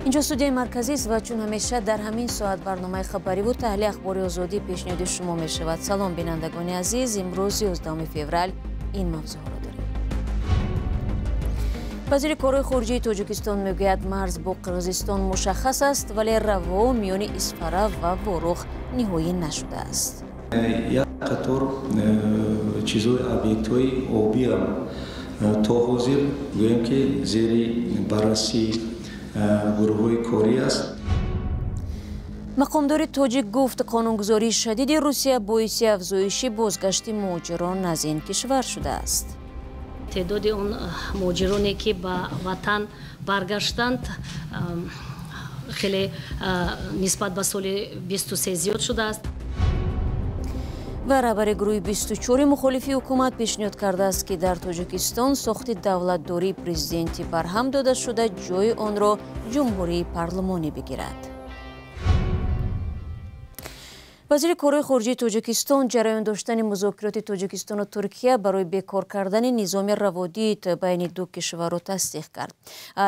اینجا استودیوی مرکزی است و چون همیشه در همین ساعت برنامه خبری و تحلیل اخبار آزادی پیشنهاد شما می شود. سلام بینندگان عزیز، امروز 11 فوریه این موضوع را داریم. وزیر کارهای خارجه تاجیکستان میگوید مرز با قرقیزستان مشخص است ولی روا میان اسفاره و واروخ نهایی نشده است. یک قطار چیزهای ابیکت‌های آبی هم تا حاضر گویم که زیر بررسی گروه‌های کاری است. مقامدار تاجیک گفت قانونگذاری شدید روسیه باعث افزایش بازگشت مهاجران از این کشور شده است. تعداد اون مهاجرانی که به وطن برگشتند خیلی نسبت به سال 23 زیاد شده است. و رهبر گروه 24 مخالفی حکومت پیشنهاد کرده است که در تاجیکستان ساخت دولتداری پرزیدنتی برهم داده شده جای آن را جمهوری پارلمانی بگیرد. وزیر کارهای خارجه تاجیکستان جریان داشتن مذاکرات تاجیکستان و ترکیه برای بیکار کردن نظام روادید بین دو کشور را تصدیق کرد.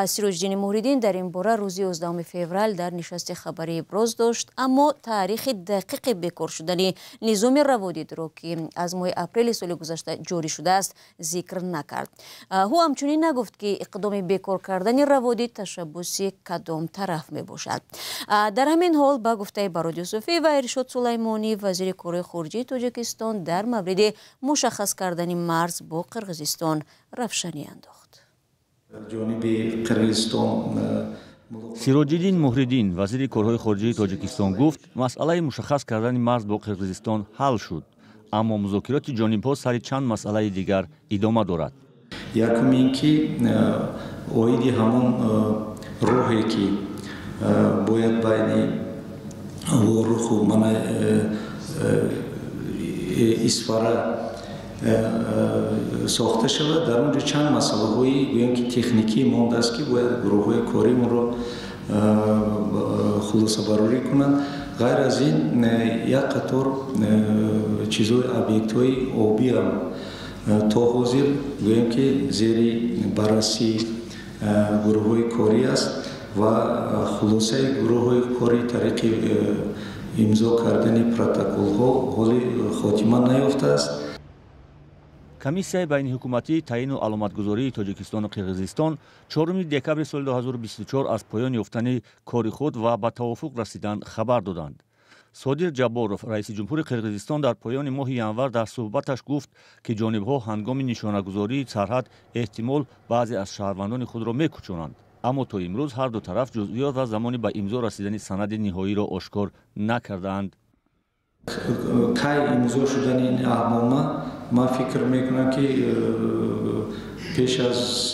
سیروجدین موحدین در این باره روز 11 فوریه در نشست خبری ابراز داشت، اما تاریخ دقیق بیکار شدن نظام روادید را که از ماه اپریل سال گذشته جاری شده است ذکر نکرد. او همچنین نگفت که اقدام بیکار کردن روادید تشبث کدام طرف می باشد. در همین حال با گفته برادر یوسفی و ارشاد سلیمانی وزیر کارهای خارجه تاجیکستان در مورد مشخص کردن مرز با قرقیزستان روشنی انداخت. سیروجدین موحدین وزیر کارهای خارجه تاجیکستان گفت مسئله مشخص کردن مرز با قرقیزستان حل شد، اما مذاکرات جانبها سر چند مسئله دیگر ادامه دارد. یکم اینکه اویدی همون راهی که باید بین واروخ و اسفاره ساخته شود، در اونجا چند مسئله هایی گویم که تکنیکی مانده است که باید گروه های کاری ما را خلاصه براری کنند. غیر از این یک قطار چیزهای ابیکت های آبی هم تا حاضر گویم که زیر بررسی گروه های کاری است و خلاصه گروه های کاری طریق امضا کردن پروتکل ها حالی خاتمه نیافته است. کمیسیای بین حکومتی تعیین و علامتگذاری تاجیکستان و قرقیزستان 4 دکبر سال 2024 از پایان یافتن کار خود و به توافق رسیدن خبر دادند. صادر جباروف رئیس جمهور قرقیزستان در پایان ماه ینور در صحبتش گفت که جانبها هنگام نشانه‌گذاری سرحد احتمال بعضی از شهروندان خود را می‌کوچانند، اما تا امروز هر دو طرف جزئیات و زمان به امضا رسیدن سند نهایی را آشکار نکردند. کی امضا شدن این احنامه من فکر میکنم که پیش از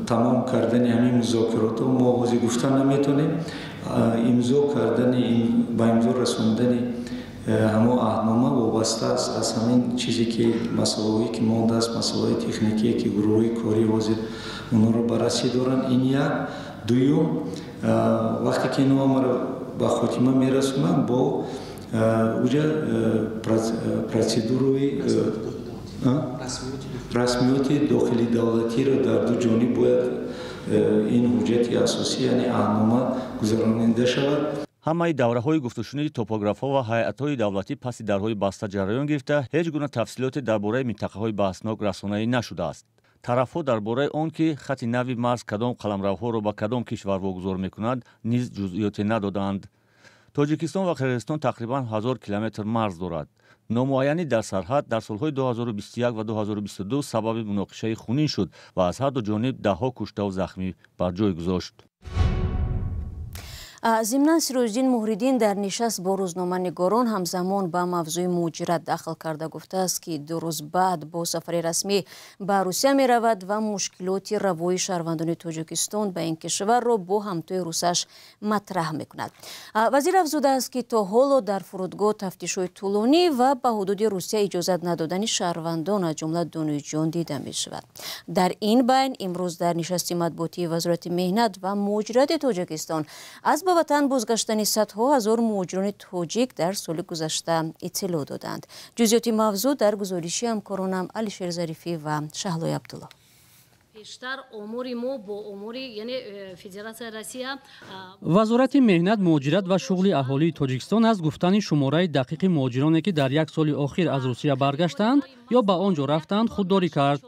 تمام کردن همین مذاکرات ما واضح گفتن نمیتونیم. امضا کردن با امضا رسوندن همه احنامه وابسته است از همین چیزی که مسائلی که مانده است، مسائل تکنیکی که گروه کاری واضح اونا رو بررسی دارن. این یک. دوم، وقتی که اینا ما رو به خاتمه میرسونن با اوجا پروسیدوروی رسمیات داخلی دولتی را در دو جانب باید این حجت اساسی یعنی احنامه گذراننده شود. همه دوره‌های گفت‌وشنود توپوگراف‌ها و هیئت‌های دولتی پس درهای بسته جریان گرفته هیچ گونه تفصیلات درباره منطقه‌های بحثناک رسانه‌ای نشده است. طرف‌ها درباره آن که خط نوی مرز کدام قلمروها را به کدام کشور واگذار می‌کند نیز جزئیات ندادند. تاجیکستان و قرقیزستان تقریباً 1000 کیلومتر مرز دارد. نامعینی در سرحد در سالهای 2021 و 2022 سبب مناقشه خونین شد و از هر دو جانب ده‌ها کشته و زخمی بر جای گذاشت. ضمناً سیروجدین موحدین در نشست با روزنامه نگاران همزمان به موضوع مهاجرت داخل کرده گفته است که 2 روز بعد با سفر رسمی به روسیه می رود و مشکلات روایی شهروندان تاجیکستان به این کشور را با همتای روسش مطرح می کند. وزیر افزوده است که تا حالا در فرودگاه تفتیش‌های طولانی و به حدود روسیه اجازه ندادن شهروندان از جمله دانشجویان دیده می شود. در این بین امروز در نشست مطبوعاتی وزارت مهنت و مهاجرت تاجیکستان از به وطن بازگشتن صدها هزار مهاجران تاجیک در سال گذشته اطلاع دادند. جزئیات موضوع در گزارشی همکارانم علیشیر ظریفی و شهلای عبدالله. وزارت مهنت مهاجرت و شغل اهالی تاجیکستان از گفتن شماره دقیق مهاجرانی که در یک سال اخیر از روسیه برگشتند یا به آنجا رفتند خودداری کرد.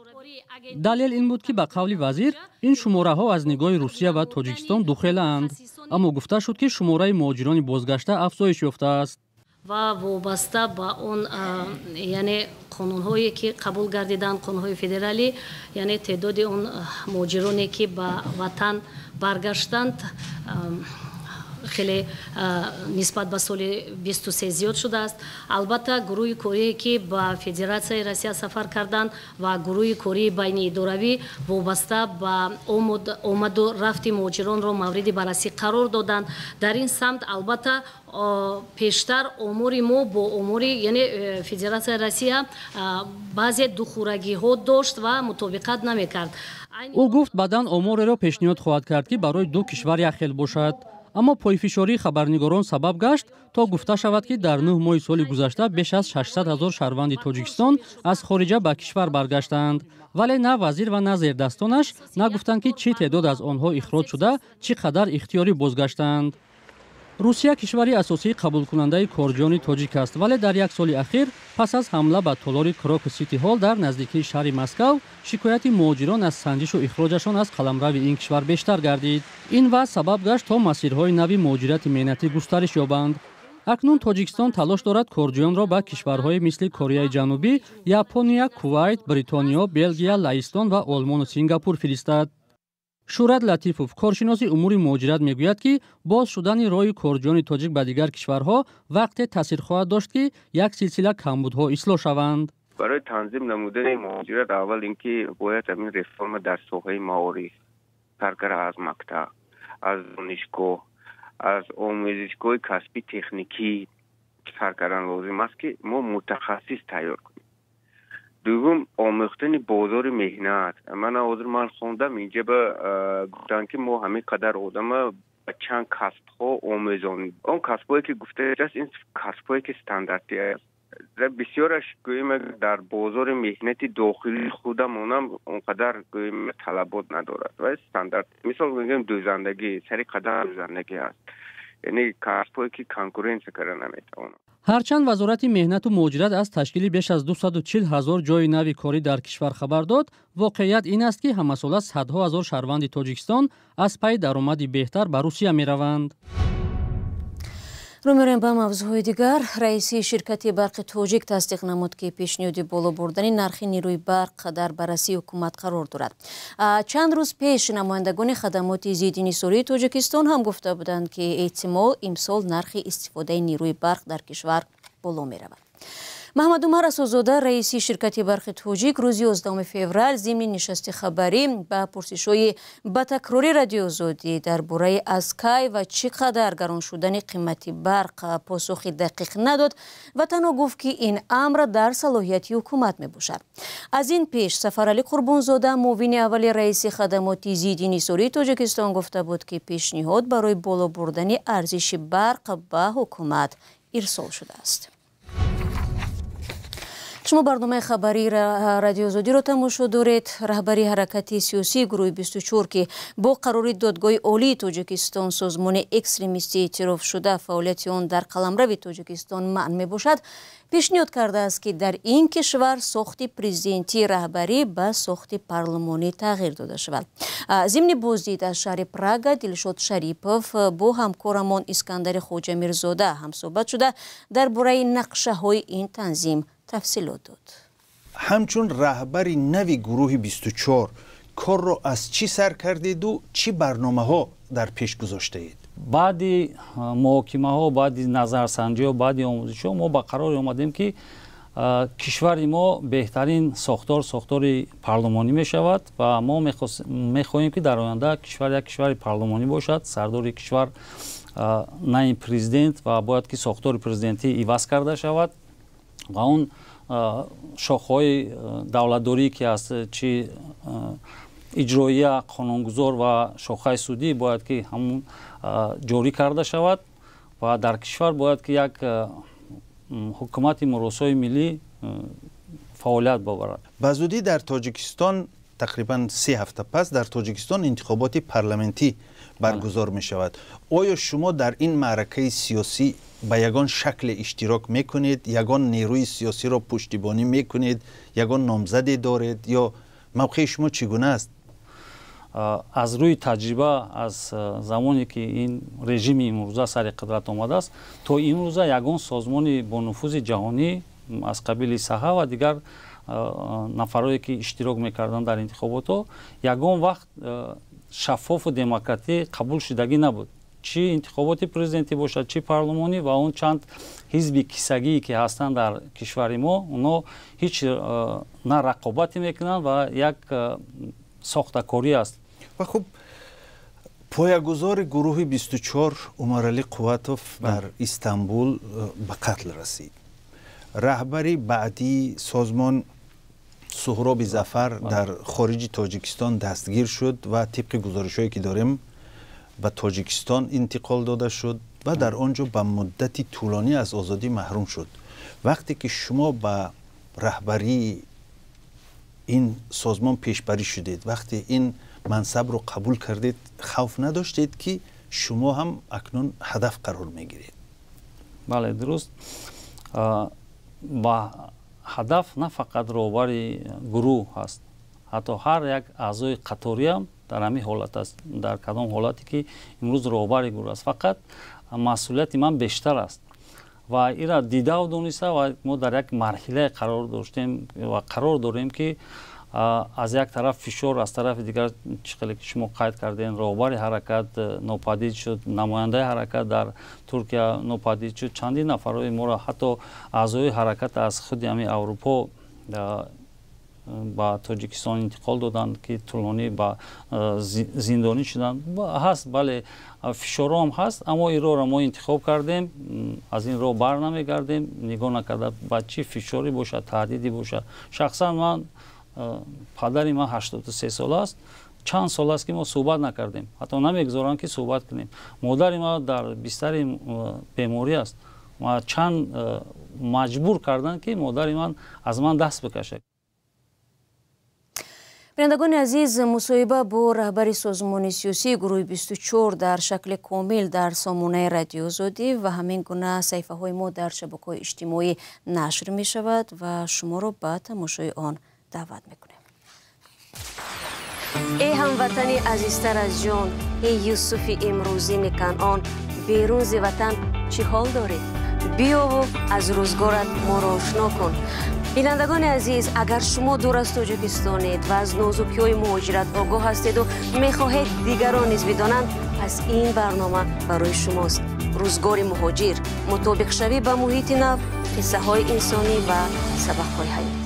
دلیل این بود که به قول وزیر این شماره ها از نگاه روسیه و تاجیکستان دخیلند، اما گفته شد که شماره مهاجران بازگشته افزایش یافته است. و وابسته با اون یعنی قانون‌هایی که قبول گردیدن، قانون‌های فدرالی، یعنی تعداد اون مهاجرانی که به وطن برگشتند خیلی نسبت به سال 23 زیاد شده است. البته گروه کاری که به فدراسیای روسیه سفر کردند و گروه کاری بین اداروی وابسته به آمد و رفت مهاجران را مورد بررسی قرار دادند. در این سمت البته پیشتر امور ما با امور یعنی فدراسیای روسیه بعضی دخورگی ها داشت و مطابقت نمیکرد. او گفت بعداً امور را پیشنهاد خواهد کرد که برای دو کشور یخیل باشد. اما پایفشاری خبرنگاران سبب گشت تا گفته شود که در 9 ماه سال گذشته بیش از 600,000 شهروند تاجیکستان از خارج به کشور برگشتند، ولی نه وزیر و نه زیردستانش نگفتند که چه تعداد از آنها اخراج شده، چقدر اختیاری بازگشتند. روسیه کشوری اساسی قبول کننده کارجویان تاجیک است، ولی در یک سال اخیر پس از حمله به تالار کراک سیتی هال در نزدیکی شهر مسکو شکایت مهاجران از سنجش و اخراجشان از قلمرو این کشور بیشتر گردید. این وضع سبب گشت تا مسیرهای نوی مهاجرت مهنتی گسترش یابند. اکنون تاجیکستان تلاش دارد کارجویان را به کشورهای مثل کره جنوبی، ژاپنیا، کویت، بریتانیا، بلژیا، لهستان و آلمان و سینگاپور فرستد. شورت لطیفوف کارشناس امور مهاجرت میگوید که باز شدن راه کارجویان تاجیک به دیگر کشورها وقت تاثیر خواهد داشت که یک سلسله کمبودها اصلاح شوند. برای تنظیم نمودن مهاجرت اول اینکه باید همین رفرم در ساحه معارف، کارگر از مکتب، از دانشگاه، از آموزشگاه کسبی تکنیکی کارگران لازم است که ما متخصص تیار کنیم. دوم آموختن بازار مهنت. من حاضر خوندم اینجا به گفتن که ما همه قدر آدم به چند کسب ها آموزانیم. اون کسب هایی که گفته جست این کسب هایی که استانداردی است. بسیارش گویم در بازار مهنت داخلی خودمونم اونقدر گویم طلبات ندارد و استاندارد. مثال میگم دوزندگی، سری قدر دوزندگی است. یعنی کسب هایی که کنکورنس کردن نمیتونه. هرچند وزارت مهنت و مهاجرت از تشکیل بیش از 240,000 جای نوی کاری در کشور خبر داد، واقعیت این است که همساله صدها هزار شهروند تاجیکستان از پی درآمدی بهتر به روسیه می روند. رو می‌ریم به موضوع دیگر. رئیس شرکت برق تاجیک تصدیق نمود که پیشنهاد بالا بردن نرخ نیروی برق در بررسی حکومت قرار دارد. چند روز پیش نمایندگان خدمات ضد انحصاری تاجیکستان هم گفته بودند که احتمال امسال نرخ استفاده نیروی برق در کشور بالا می‌رود. محمد عمر اسدزاده رئیس شرکت برق تاجیک روز 11 فوریه ضمن نشست خبری با پرسش‌های با تکراری رادیو آزادی درباره از کی و چقدر گران شدن قیمت برق پاسخ دقیق نداد و تنها گفت که این امر در صلاحیت حکومت میباشد. از این پیش سفرعلی قربانزاده معاون اول رئیس خدمات ضد انحصاری تاجیکستان گفته بود که پیشنهاد برای بالا بردن ارزش برق به حکومت ارسال شده است. شما برنامه خبری رادیو آزادی را تماشا دارید. رهبری حرکت سیاسی گروه 24 که با قرار دادگاه عالی تاجیکستان سازمان اکستریمیستی اعتراف شده فعالیت آن در قلمرو تاجیکستان منع می باشد، پیشنهاد کرده است که در این کشور ساخت پرزیدنتی رهبری به ساخت پارلمانی تغییر داده شود. ضمن بازدید از شهر پراگ دلشاد شریپوف با همکارمان اسکندر خواجه میرزاده هم صحبت شده درباره نقشه های این تنظیم تفصیلات داد. همچون رهبری نوی گروه 24 کار را از چی سر کردید و چی برنامه ها در پیش گذاشته اید؟ بعد محاکمه ها، بعد نظرسنجی ها، بعد آموزش ها ما با قرار آمدیم که کشور ما بهترین ساختار پارلمانی می شود و ما می خواهیم که در آینده کشور یک کشور پارلمانی باشد. سردار کشور نه پرزیدنت و باید که ساختار پرزیدنتی عوض کرده شود و اون شاخه‌های دولتداری که است چی اجرایی قانونگذار و شاخه سودی باید که همون جاری کرده شود و در کشور باید که یک حکومت مراسای ملی فعالیت ببرد. به زودی در تاجیکستان تقریبا 3 هفته پس در تاجیکستان انتخابات پارلمانتی برگزار می شود. آیا شما در این معرکه سیاسی به یگان شکل اشتراک میکنید؟ یگان نیروی سیاسی را پشتیبانی میکنید؟ یگان نامزدی دارید؟ یا موقع شما چگونه است؟ از روی تجربه از زمانی که این رژیم امروزه سر قدرت آمده است تا امروزه یگان سازمان با نفوذ جهانی از قبیل صحه و دیگر نفرایی که اشتراک میکردن در انتخابات ها یگان وقت شفاف و دموکراتی قبول شدگی نبود. چی انتخابات پرزیدنتی باشد چی پارلمانی و اون چند حزب کیسگی که هستند در کشور ما اونا هیچ نه رقابتی میکنن و یک ساختکاری است. و خب پایه‌گذار گروه 24 عمرعلی قوتوف در استانبول به قتل رسید. رهبری بعدی سازمان سهراب ظفر در خارج تاجیکستان دستگیر شد و طبق گزارش‌هایی که داریم به تاجیکستان انتقال داده شد و در آنجا به مدتی طولانی از آزادی محروم شد. وقتی که شما به رهبری این سازمان پیشبری شدید، وقتی این منصب رو قبول کردید، خوف نداشتید که شما هم اکنون هدف قرار میگیرید؟ بله درست. با هدف نه فقط رهبری گروه هست، حتی هر یک اعضای قطاری هم در همین حالت است. در کدام حالتی که امروز رهبری گروه است، فقط مسئولیت من بیشتر است و این را دیده و دونسته و ما در یک مرحله قرار داشتیم و قرار داریم که از یک طرف فشار، از طرف دیگر چقدر که شما قید کردین رهبر حرکت ناپدید شد، نماینده حرکت در ترکیه ناپدید شد، چندین نفرای ما را حتی اعضای حرکت از خود همین اروپا با تاجیکستان انتقال دادند که طولانی با زندانی شدند. هست بله فشار هم هست، اما این را ما انتخاب کردیم، از این راه بر نمیگردیم، نگاه نکرده با چی فشاری باشه، تهدیدی باشه. شخصا من پدری من 83 سال است، چند سال است که ما صحبت نکردیم، حتی نمیگذارن که صحبت کنیم. مادر ما در بستر بیماری است و چند مجبور کردن که مادر من از من دست بکشه. بینندگان عزیز، مصاحبه با رهبر سازمان سیاسی گروه 24 در شکل کامل در سامانه رادیو آزادی و همین گونه صفحه های ما در شبکه‌های اجتماعی نشر می شود و شما را به تماشای آن دعوت میکنیم. ای هموطنی عزیزتر از جان، ای یوسف امروزی کنعان، بیرون ز وطن چه حال دارید؟ بیا و از روزگارت ما را آشنا کن. بینندگان عزیز، اگر شما دور از تاجیکستانید و از نازکی‌های مهاجرت آگاه هستید و میخواهید دیگران نیز بدانند، پس این برنامه برای شماست. روزگار مهاجر، مطابق شوی به محیط نو، قصه های انسانی و سبق های حیاتی.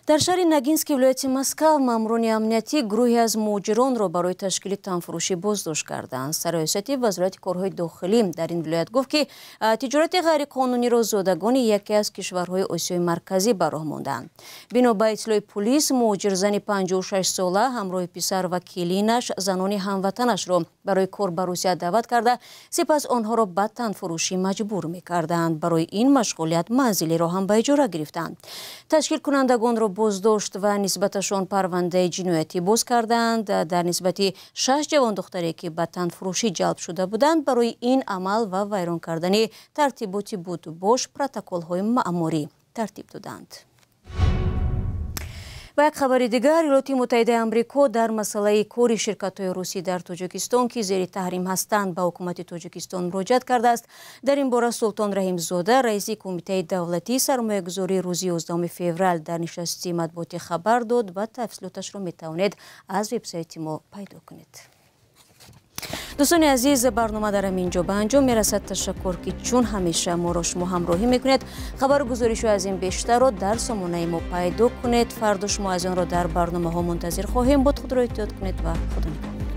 در شهر نگینسک ولایت مسکو ماموران امنیتی گروهی از مهاجران را برای تشکیل تنفروشی بازداشت کردند. سرایسیتی وزارت کارهای داخلی در این ولایت گفت که تجارت غیرقانونی را زادگان یکی از کشورهای آسیای مرکزی به راه ماندند. بنا به اطلاع پلیس، مهاجر زن 56 ساله همراه پسر و کلینش زنان هموطنش را برای کار به روسیه دعوت کرده، سپس آنها را به تنفروشی مجبور می‌کردند. برای این مشغولیت منزلی را هم به اجاره گرفتند. تشکیل کنندگان را بازداشت و نسبتشان پرونده جنایتی باز کردند. در نسبت 6 جوان دختری که به تنفروشی جلب شده بودند برای این عمل و ویران کردن ترتیبات بود باش پروتکل‌های مأموری ترتیب دادند. و یک خبر دیگر، ایالات متحده آمریکا در مسئله کار شرکت‌های روسی در تاجیکستان که زیر تحریم هستند به حکومت تاجیکستان مراجعت کرده است. در این باره سلطان رحیم‌زاده رئیس کمیته دولتی سرمایه‌گذاری روز 11 فوریه در نشست مطبوعاتی خبر داد و تفصیلاتش را می‌توانید از وبسایت ما پیدا کنید. دوستان عزیز، برنامه در اینجا به انجام میرسد. تشکر که چون همیشه ما را شما همراهی میکنید. خبر گزارش از این بیشتر را در سامانه ما پیدا کنید. فردا شما از آن را در برنامه ها منتظر خواهیم بود. خود را احتیاط کنید و خدا نگهدار.